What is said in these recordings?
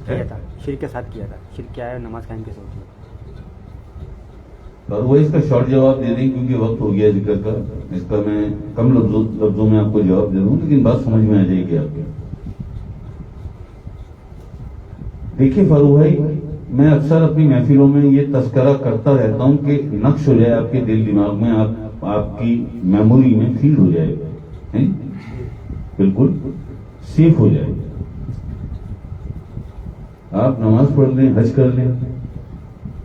کیا تھا، شرک کے ساتھ کیا تھا، شرک کیا ہے، نماز قائم کیسے ہوتی ہے؟ اور وہ اس کا شارٹ جواب دے دیں کیونکہ وقت ہو گیا ذکر کا. اس کا میں کم لفظوں میں آپ کو جواب دے دوں لیکن بات سمجھ میں آ جائے گی آپ کی. دیکھیے فاروق بھائی، میں اکثر اپنی محفلوں میں یہ تذکرہ کرتا رہتا ہوں کہ نقش ہو جائے آپ کے دل دماغ میں، آپ کی میموری میں فیل ہو جائے، بالکل سیف ہو جائے. آپ نماز پڑھ لیں، حج کر لیں،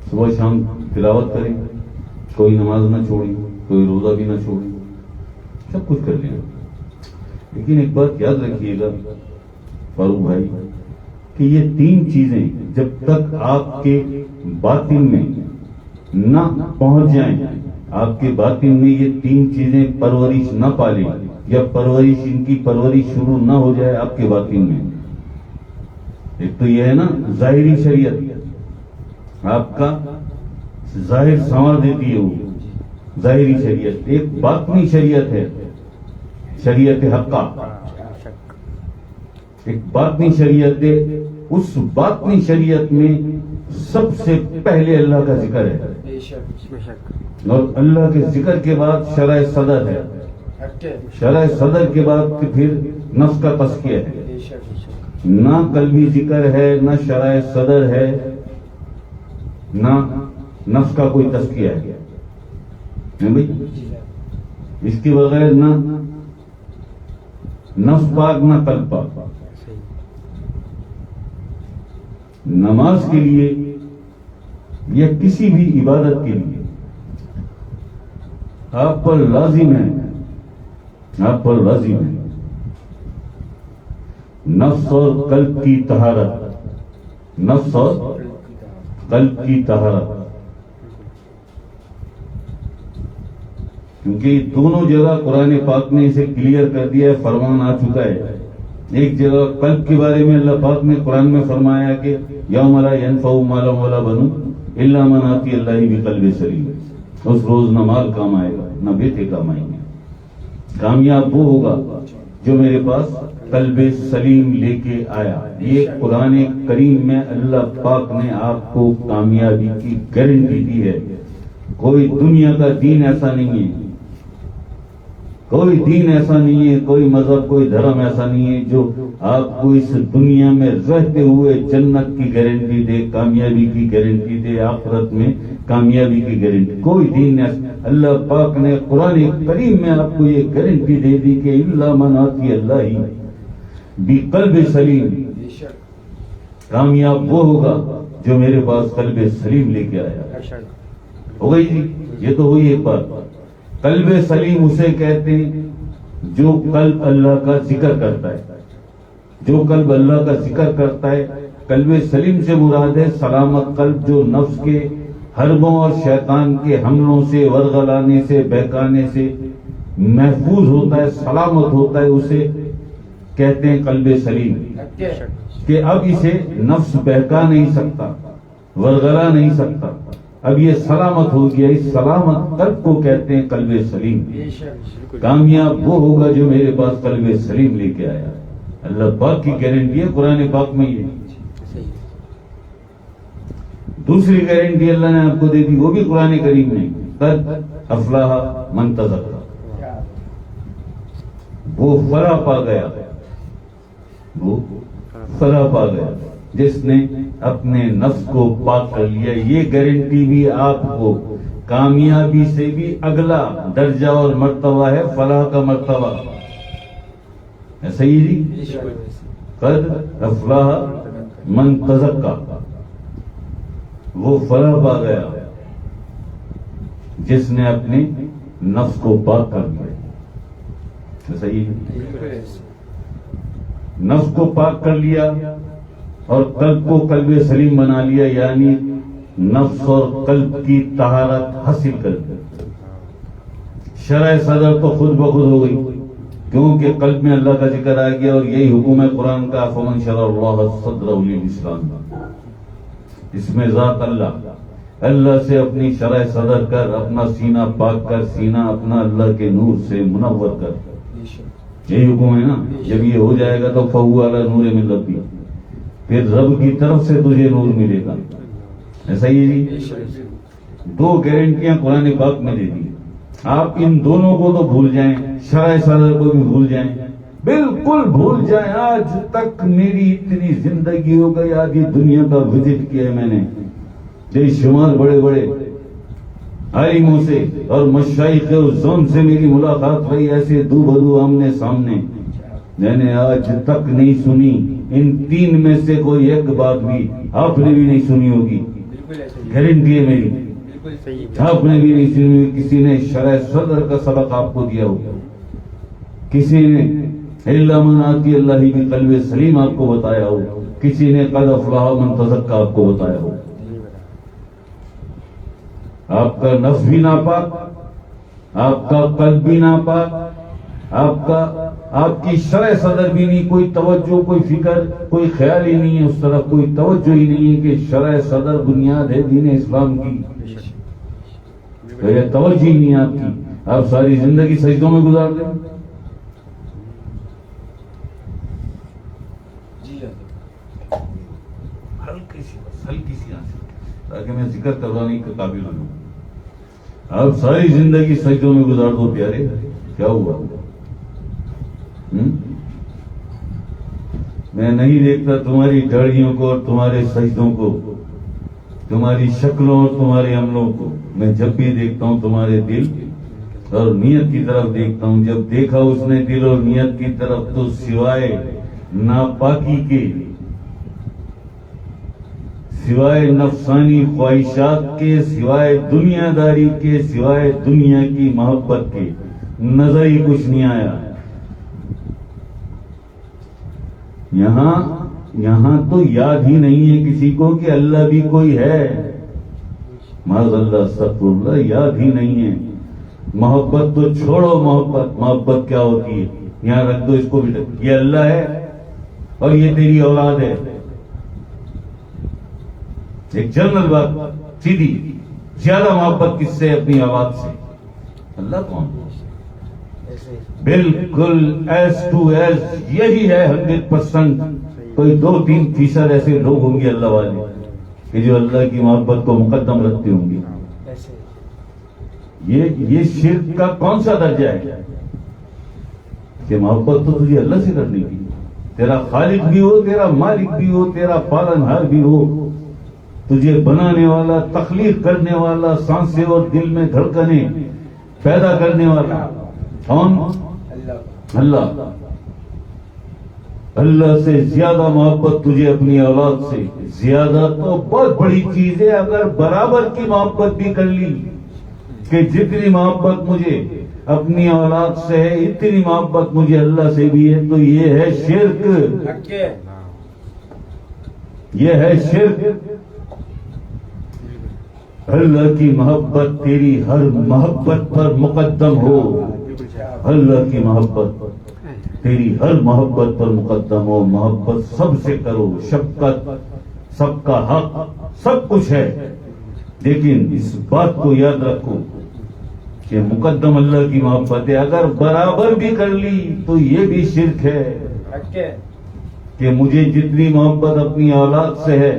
صبح شام تلاوت کریں، کوئی نماز نہ چھوڑیں، کوئی روزہ بھی نہ چھوڑیں، سب کچھ کر لیں. لیکن ایک بات یاد رکھیے گا فاروق بھائی کہ یہ تین چیزیں جب تک آپ کے باطن میں نہ پہنچ جائیں، آپ کے باطن میں یہ تین چیزیں پرورش نہ پالیں یا ان کی پرورش شروع نہ ہو جائے آپ کے باطن میں. ایک تو یہ ہے نا ظاہری شریعت، آپ کا ظاہر سنوار دیتی ہے وہ ظاہری شریعت. ایک باطنی شریعت ہے، شریعت حقہ. ایک باطنی شریعت ہے، اس باطنی شریعت میں سب سے پہلے اللہ کا ذکر ہے اور اللہ کے ذکر کے بعد شرع صدر ہے، شرع صدر کے بعد پھر نفس کا تزکیہ ہے. نہ قلبی ذکر ہے، نہ شرع صدر ہے، نہ نفس کا کوئی تزکیہ ہے بھائی. اس کے بغیر نہ نفس پاک نہ قلب پاک. نماز کے لیے یا کسی بھی عبادت کے لیے آپ پر لازم ہے نفس اور قلب کی طہارت، نفس اور قلب کی طہارت. کیونکہ دونوں جگہ قرآن پاک نے اسے کلیئر کر دیا ہے، فرمان آ چکا ہے. ایک جگہ قلب کے بارے میں اللہ پاک نے قرآن میں فرمایا کہ یوم لا ینفع مال ولا بنون الا من آتی اللہ بقلب سلیم. اس روز نہ مال کام آئے گا نہ بیٹے کام آئیں گے. کامیاب وہ ہوگا جو میرے پاس قلب سلیم لے کے آیا. یہ قرآن کریم میں اللہ پاک نے آپ کو کامیابی کی گارنٹی دی ہے. کوئی دنیا کا دین ایسا نہیں ہے، کوئی دین ایسا نہیں ہے، کوئی مذہب، کوئی دھرم ایسا نہیں ہے جو آپ کو اس دنیا میں رہتے ہوئے جنت کی گارنٹی دے، کامیابی کی گارنٹی دے، آخرت میں کامیابی کی گارنٹی. کوئی دین ایسا. اللہ پاک نے قرآن کریم میں آپ کو یہ گارنٹی دے دی کہ الا من آتی اللہ بقلب سلیم. کامیاب وہ ہوگا جو میرے پاس قلب سلیم لے کے آیا. ہو گئی جی، یہ تو ہوئی ایک بات. قلب سلیم اسے کہتے ہیں جو قلب اللہ کا ذکر کرتا ہے، جو قلب اللہ کا ذکر کرتا ہے. قلب سلیم سے مراد ہے سلامت قلب جو نفس کے حربوں اور شیطان کے حملوں سے، ورغلانے سے، بہکانے سے محفوظ ہوتا ہے، سلامت ہوتا ہے. اسے کہتے ہیں قلب سلیم کہ اب اسے نفس بہکا نہیں سکتا، ورغلا نہیں سکتا، اب یہ سلامت ہو گیا. اس سلامت قلب کو کہتے ہیں قلب سلیم. کامیاب وہ ہوگا جو میرے پاس قلب سلیم لے کے آیا. اللہ پاک کی گارنٹی ہے قرآن پاک میں. یہ دوسری گارنٹی اللہ نے آپ کو دے دی، وہ بھی قرآن کریم میں. قد افلاح من تزکا، وہ فلاح پا گیا، وہ فلاح پا گیا جس نے اپنے نفس کو پاک کر لیا. یہ گارنٹی بھی آپ کو کامیابی سے بھی اگلا درجہ اور مرتبہ ہے، فلاح کا مرتبہ. ایسا ہی جی، قد افلاح من تزکا، وہ فلاح پا گیا جس نے اپنے نفس کو پاک کر لیا. ایسا ہی نفس کو پاک کر لیا اور قلب کو قلب سلیم بنا لیا، یعنی نفس اور قلب کی طہارت حاصل کر دی. شرع صدر تو خود بخود ہو گئی کیونکہ قلب میں اللہ کا ذکر آ گیا، اور یہی حکم ہے قرآن کا، فمن شرع اللہ صدرہ للاسلام. اس میں ذات اللہ سے اپنی شرع صدر کر، اپنا سینہ پاک کر، سینہ اپنا اللہ کے نور سے منور کر. یہی حکم ہے نا. جب یہ ہو جائے گا تو فہو علی نور من ربی، پھر رب کی طرف سے تجھے نور ملے گا. ایسا ہی ہے جی. دو گارنٹیاں قرآن پاک میں دے دی. آپ ان دونوں کو تو بھول جائیں, شرع صدر کو بھی بھول جائیں, بالکل بھول جائیں. آج تک میری اتنی زندگی ہو گئی, آدھی دنیا کا وزٹ کیا ہے میں نے, بے شمار بڑے بڑے عالموں سے اور مشائخ الزون سے میری ملاقات ہوئی, ایسے دو بدو آمنے سامنے. میں نے آج تک نہیں سنی ان تین میں سے کوئی ایک بات بھی, آپ نے بھی نہیں سنی ہوگی, گارنٹی ہے میری, آپ نے بھی نہیں سنی ہوگی. کسی نے شرع صدر کا سبق آپ کو دیا ہو, کسی نے الا من آتی اللہ بھی قلب سلیم آپ کو بتایا ہو, کسی نے قد افلح من تزکا آپ کو بتایا ہو. آپ کا نفس بھی ناپاک, آپ کا قلب بھی ناپاک, آپ کی شرع صدر بھی نہیں, کوئی توجہ, کوئی فکر, کوئی خیال ہی نہیں ہے اس طرف, کوئی توجہ ہی نہیں ہے کہ شرع صدر بنیاد ہے دین اسلام کی. یہ توجہ ہی نہیں آپ کی. آپ ساری زندگی سجدوں میں گزار دیں. ہلکی سی تاکہ میں ذکر کروانے کے قابل ہوں. آپ ساری زندگی سجدوں میں گزار دو پیارے, کیا ہوا؟ میں نہیں دیکھتا تمہاری ڈاڑیوں کو اور تمہارے سجدوں کو, تمہاری شکلوں اور تمہارے عملوں کو. میں جب بھی دیکھتا ہوں تمہارے دل اور نیت کی طرف دیکھتا ہوں. جب دیکھا اس نے دل اور نیت کی طرف تو سوائے ناپاکی کے, سوائے نفسانی خواہشات کے, سوائے دنیا داری کے, سوائے دنیا کی محبت کے نظر ہی کچھ نہیں آیا. یہاں تو یاد ہی نہیں ہے کسی کو کہ اللہ بھی کوئی ہے. معاذ اللہ, استغفر اللہ, یاد ہی نہیں ہے. محبت تو چھوڑو, محبت کیا ہوتی ہے یہاں رکھ دو اس کو بھی. یہ اللہ ہے اور یہ تیری اولاد ہے. ایک جنرل بات سیدھی, زیادہ محبت کس سے؟ اپنی اولاد سے. اللہ کون؟ بالکل ایز ٹو ایز یہی ہے 100%. کوئی 2-3% ایسے لوگ ہوں گے اللہ والے کہ جو اللہ کی محبت کو مقدم رکھتے ہوں گے. یہ شرک کا کون سا درجہ ہے کہ محبت تو تجھے اللہ سے کرنے کی, تیرا خالق بھی ہو, تیرا مالک بھی ہو, تیرا پالنہار بھی ہو, تجھے بنانے والا, تخلیق کرنے والا, سانسیں اور دل میں دھڑکنیں پیدا کرنے والا کون؟ اللہ. اللہ سے زیادہ محبت تجھے اپنی اولاد سے, زیادہ تو بہت بڑی چیز ہے. اگر برابر کی محبت بھی کر لی کہ جتنی محبت مجھے اپنی اولاد سے ہے اتنی محبت مجھے اللہ سے بھی ہے, تو یہ ہے شرک. یہ ہے شرک. اللہ کی محبت تیری ہر محبت پر مقدم ہو. اللہ کی محبت تیری ہر محبت پر مقدم ہو. محبت سب سے کرو, شفقت, سب کا حق, سب کچھ ہے, لیکن اس بات کو یاد رکھو کہ مقدم اللہ کی محبت ہے. اگر برابر بھی کر لی تو یہ بھی شرک ہے کہ مجھے جتنی محبت اپنی اولاد سے ہے,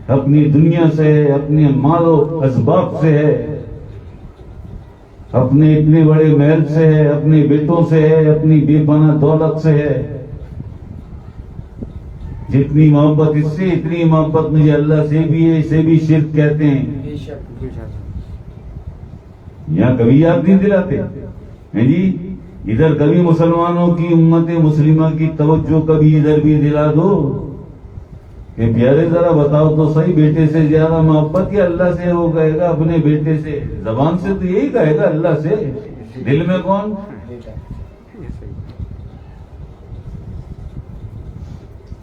اپنی دنیا سے ہے, اپنے مال و اسباب سے ہے, اپنے اتنے بڑے محل سے ہے, اپنے بیٹوں سے ہے, اپنی بے پناہ دولت سے ہے, جتنی محبت اس سے اتنی محبت مجھے اللہ سے بھی ہے, اسے بھی شرک کہتے ہیں. یہاں کبھی یاد نہیں دلاتے ہیں جی, ادھر کبھی مسلمانوں کی امت مسلمہ کی توجہ کبھی ادھر بھی دلا دو کہ پیارے ذرا بتاؤ تو صحیح, بیٹے سے زیادہ محبت یا اللہ سے وہ کہے گا اپنے بیٹے سے؟ زبان سے تو یہی کہے گا اللہ سے, دل میں کون؟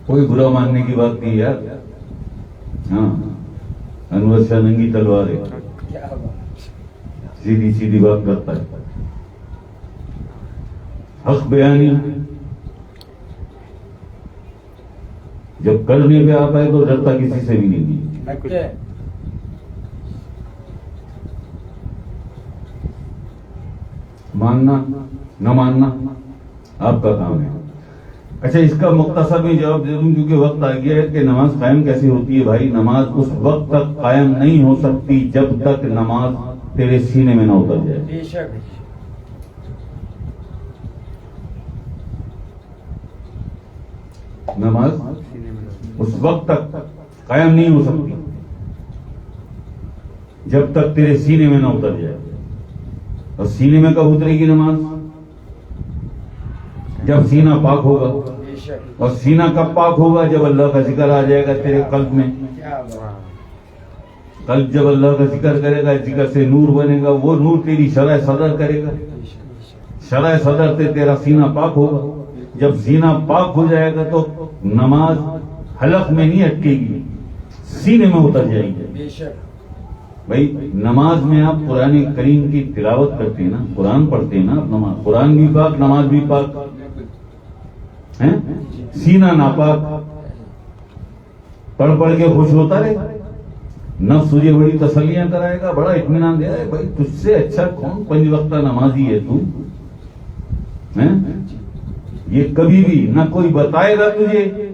کوئی برا ماننے کی بات نہیں یار. ہاں, انور شاہ ننگی تلوار ہے, سیدھی سیدھی بات کرتا ہے, حق بیانی جب کرنے پہ آتا ہے تو ڈرتا کسی سے بھی نہیں. ماننا نہ ماننا آپ کا کام ہے, اچھا اس کا مختصر میں جواب دے دوں کیونکہ وقت آ گیا ہے کہ نماز قائم کیسے ہوتی ہے بھائی. نماز اس وقت تک قائم نہیں ہو سکتی جب تک نماز تیرے سینے میں نہ اتر جائے. بے شک. نماز سینے میں اس وقت تک قائم نہیں ہو سکتی جب تک تیرے سینے میں نہ اتر جائے. اور سینے میں کب اترے گی نماز؟ جب سینہ پاک ہوگا. بے شک. اور سینہ کب پاک ہوگا؟ جب اللہ کا ذکر آ جائے گا تیرے قلب میں. کیا بات. قلب جب اللہ کا ذکر کرے گا، ذکر سے نور بنے گا، وہ نور تیری شرح صدر کرے گا. شرح صدر سے تیرا سینہ پاک ہوگا. جب سینہ پاک ہو جائے گا تو نماز حلق میں نہیں اٹکے گی، سینے میں اتر جائے گی. بے شک. بھائی نماز میں آپ قرآن کریم کی تلاوت کرتے ہیں نا، قرآن پڑھتے ہیں نا، نماز قرآن بھی پاک، نماز بھی پاک ہیں. سینہ ناپاک پڑھ پڑھ کے خوش ہوتا رہے، نفس تجھے بڑی تسلیاں کرائے گا، بڑا اطمینان دے گا. بھائی تجھ سے اچھا کون 5 وقتہ نمازی ہے تو ہیں؟ یہ کبھی بھی نہ کوئی بتائے گا تجھے،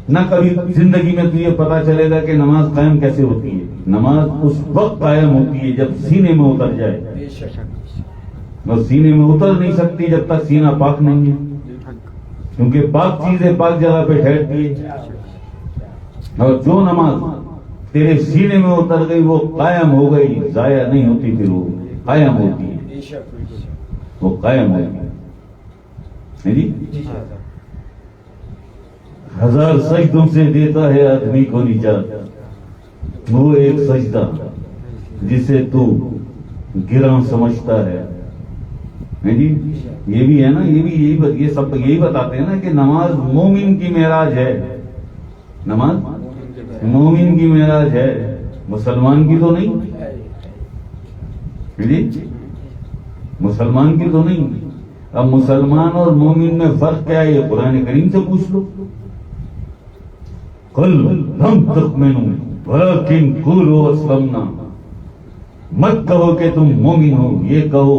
نہ کبھی زندگی میں تجھے پتا چلے گا کہ نماز قائم کیسے ہوتی ہے. نماز اس وقت قائم ہوتی ہے جب سینے میں اتر جائے، بے شک. اور سینے میں اتر نہیں سکتی جب تک سینہ پاک نہیں ہے، کیونکہ پاک چیزیں پاک جگہ پہ ٹھہرتی ہے. اور جو نماز تیرے سینے میں اتر گئی وہ قائم ہو گئی، ضائع نہیں ہوتی، پھر وہ قائم ہوتی ہے، بے شک. وہ قائم ہوتی ہے. جی جی. 1000 سجدوں سے دیتا ہے آدمی کو نجات، وہ ایک سجدہ جسے تو گراں سمجھتا ہے. جی یہ بھی ہے نا، یہ سب یہی بتاتے ہیں نا کہ نماز مومن کی معراج ہے. نماز مومن کی معراج ہے، مسلمان کی تو نہیں. جی مسلمان کی تو نہیں. اب مسلمان اور مومن میں فرق کیا ہے؟ یہ قرآن کریم سے پوچھ لو. قل لم تؤمنوا ولكن قولوا اسلمنا. مت کہو کہ تم مومن ہو، یہ کہو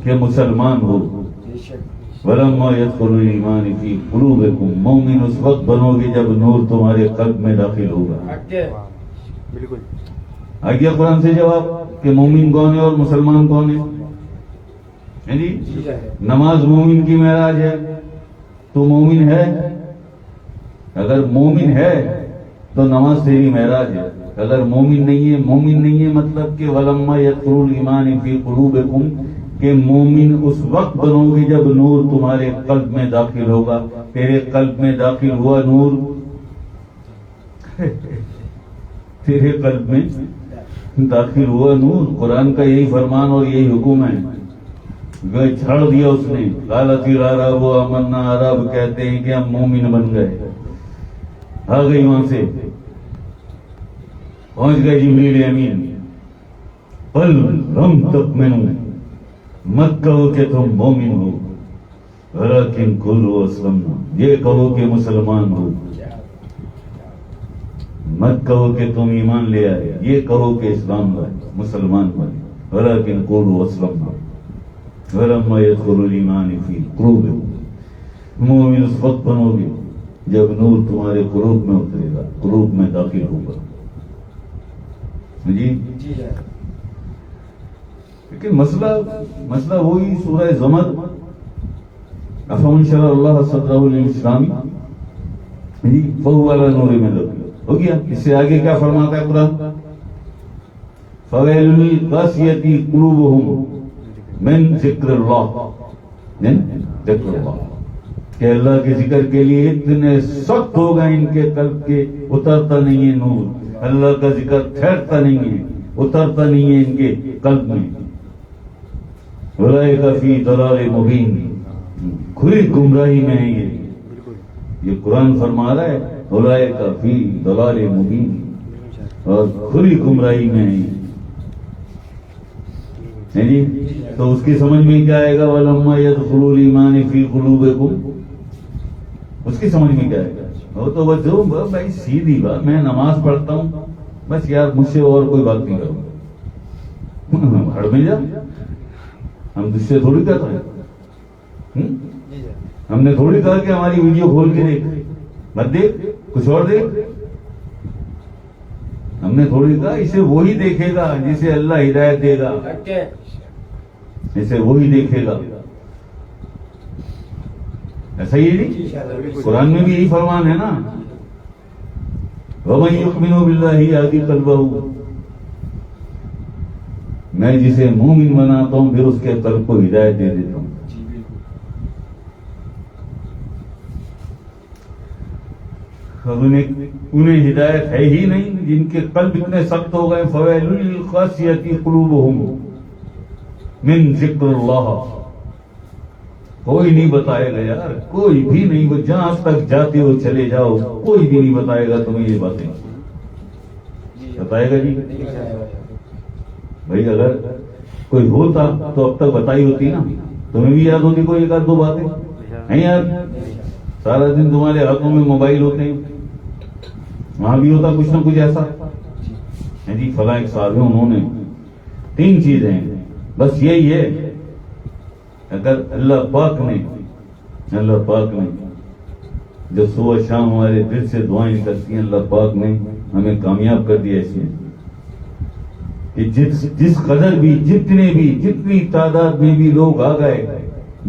کہ مسلمان ہو. بے شک. ولما يدخل الایمان فی قلوبکم. مومن اس وقت بنو گے جب نور تمہارے قلب میں داخل ہوگا. آگے. بالکل. آ گیا قرآن سے جواب کہ مومن کون ہے اور مسلمان کون ہے. جی نماز مومن کی معراج ہے، تو مومن ہے. اگر مومن ہے تو نماز تیری معراج ہے. اگر مومن نہیں ہے مطلب کہ ولما يدخل الایمان فی قلوبکم، کہ مومن اس وقت بنو گے جب نور تمہارے قلب میں داخل ہوگا. تیرے قلب میں داخل ہوا نور، تیرے قلب میں داخل ہوا نور. قرآن کا یہی فرمان اور یہی حکم ہے. چھاڑ دیا اس نے. قالت الأعراب آمنا. عرب کہتے ہیں کہ ہم مومن بن گئے. آ گئی وہاں سے پہنچ گئے جبریل امین. قل لم تؤمنوا. مت کہو کہ تم مومن ہو، ولكن قولوا اسلمنا. یہ کہو کہ مسلمان ہو. مت کہو کہ تم ایمان لے آئے، یہ کہو کہ اسلام لائے، مسلمان بنے. ولكن قولوا اسلمنا ولما يدخل الایمان فی قلوبکم. مومن اس وقت بنو گے جب نور تمہارے قلوب میں اترے گا، قلوب میں داخل ہوگا. جی لیکن مسئلہ وہی سورہ زمر. افمن شرح اللہ صدرہ للاسلام جی فہو علی نور من ربہ. ہو گیا. اس سے آگے کیا فرماتا ہے قرآن؟ فویل للقاسیۃ قلوبہم من ذکر اللہ. ذکر اللہ کہ اللہ کے ذکر کے لیے اتنے سخت ہو گئے ان کے قلب کے، اترتا نہیں ہے نور. اللہ کا ذکر ٹھہرتا نہیں ہے، اترتا نہیں ہے ان کے قلب میں. اولئک فی ضلال مبین. کھلی گمراہی میں ہے یہ قرآن فرما رہا ہے. اولئک فی ضلال مبین، اور کھلی گمراہی میں ہے. جی تو اس کی سمجھ میں کیا آئے گا؟ ولما يدخل الایمان فی قلوبکم. اس کی سمجھ میں کیا آئے گا؟ وہ تو بس جو بھائی سیدھی بات، میں نماز پڑھتا ہوں بس یار، مجھ سے اور کوئی بات نہیں کروں. ہڑ میں جا، ہم تجھ سے تھوڑی کہتے ہیں. ہم نے تھوڑی کہا کہ ہماری ویڈیو کھول کے دیکھ، مت دیکھ، کچھ اور دیکھ. ہم نے تھوڑی کہا اسے وہی دیکھے گا جسے اللہ ہدایت دے گا، Okay. اسے وہی دیکھے گا. ایسا ہی ہے جی، قرآن میں بھی یہی فرمان ہے نا، وَمَن يُؤْمِنُ بِاللَّهِ يَهْدِ قَلْبَهُ. میں جسے مومن بناتا ہوں پھر اس کے قلب کو ہدایت دے دیتا ہوں. جی بالکل. انہیں ہدایت ہے ہی نہیں جن کے قلب اتنے سخت ہو گئے. فَوَيْلٌ لِّلْقَاسِيَةِ قُلُوبُهُم مِّن ذِكْرِ اللَّهِ. کوئی نہیں بتائے گا یار، کوئی بھی نہیں. وہ جہاں تک جاتے ہو چلے جاؤ، کوئی بھی نہیں بتائے گا تمہیں یہ باتیں. بتائے گا جی؟ بھائی اگر کوئی ہوتا تو اب تک بتائی ہوتی نا. تمہیں بھی یاد ہوتی کوئی ایک آدھ دو باتیں نہیں یار. سارا دن تمہارے ہاتھوں میں موبائل ہوتے ہیں، وہاں بھی ہوتا کچھ نہ کچھ ایسا ہے جی. فلاں ایک صاحب ہیں، انہوں نے 3 چیزیں ہیں بس یہی ہے. اگر اللہ پاک نے جو صبح شام ہمارے دل سے دعائیں کرتی ہیں، اللہ پاک نے ہمیں کامیاب کر دیا اس میں کہ جس قدر بھی جتنی تعداد میں بھی لوگ آ گئے،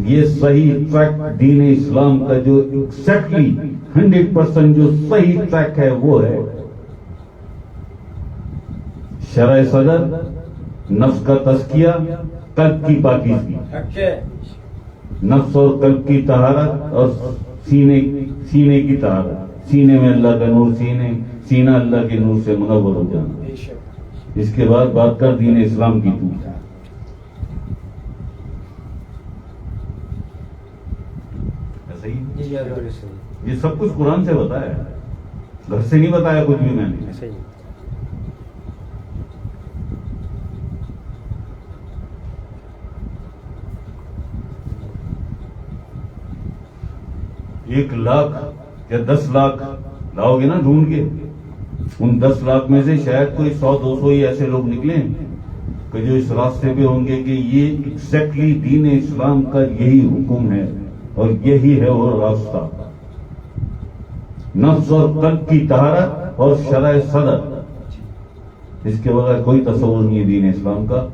یہ صحیح ٹریک دین اسلام کا جو ایگزیکٹلی 100% جو صحیح ٹریک ہے وہ ہے شرع صدر، نفس کا تزکیہ، قلب کی پاکیزگی. Okay. نفس اور قلب کی طہارت اور سینے کی طہارت. سینے میں اللہ کا نور، سینہ اللہ کے نور سے منور ہو جانا. بے شک. اس کے بعد بات کر دین اسلام کی. تو ایسا ہی جی یہ سب کچھ قرآن سے بتایا ہے، گھر سے نہیں بتایا کچھ بھی میں نے. ایسا ہی. ایک لاکھ یا 10 لاکھ لاؤ گے نا ڈھونڈ کے، ان 10 لاکھ میں سے شاید کوئی 100-200 ہی ایسے لوگ نکلیں کہ جو اس راستے پہ ہوں گے کہ یہ ایگزیکٹلی دین اسلام کا یہی حکم ہے اور یہی ہے وہ راستہ. نفس اور قلب کی طہارت اور شرع صدر، اس کے بغیر کوئی تصور نہیں ہے دین اسلام کا.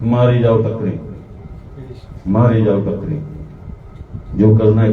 مارے جاؤ ٹکرے، جو کرنا ہے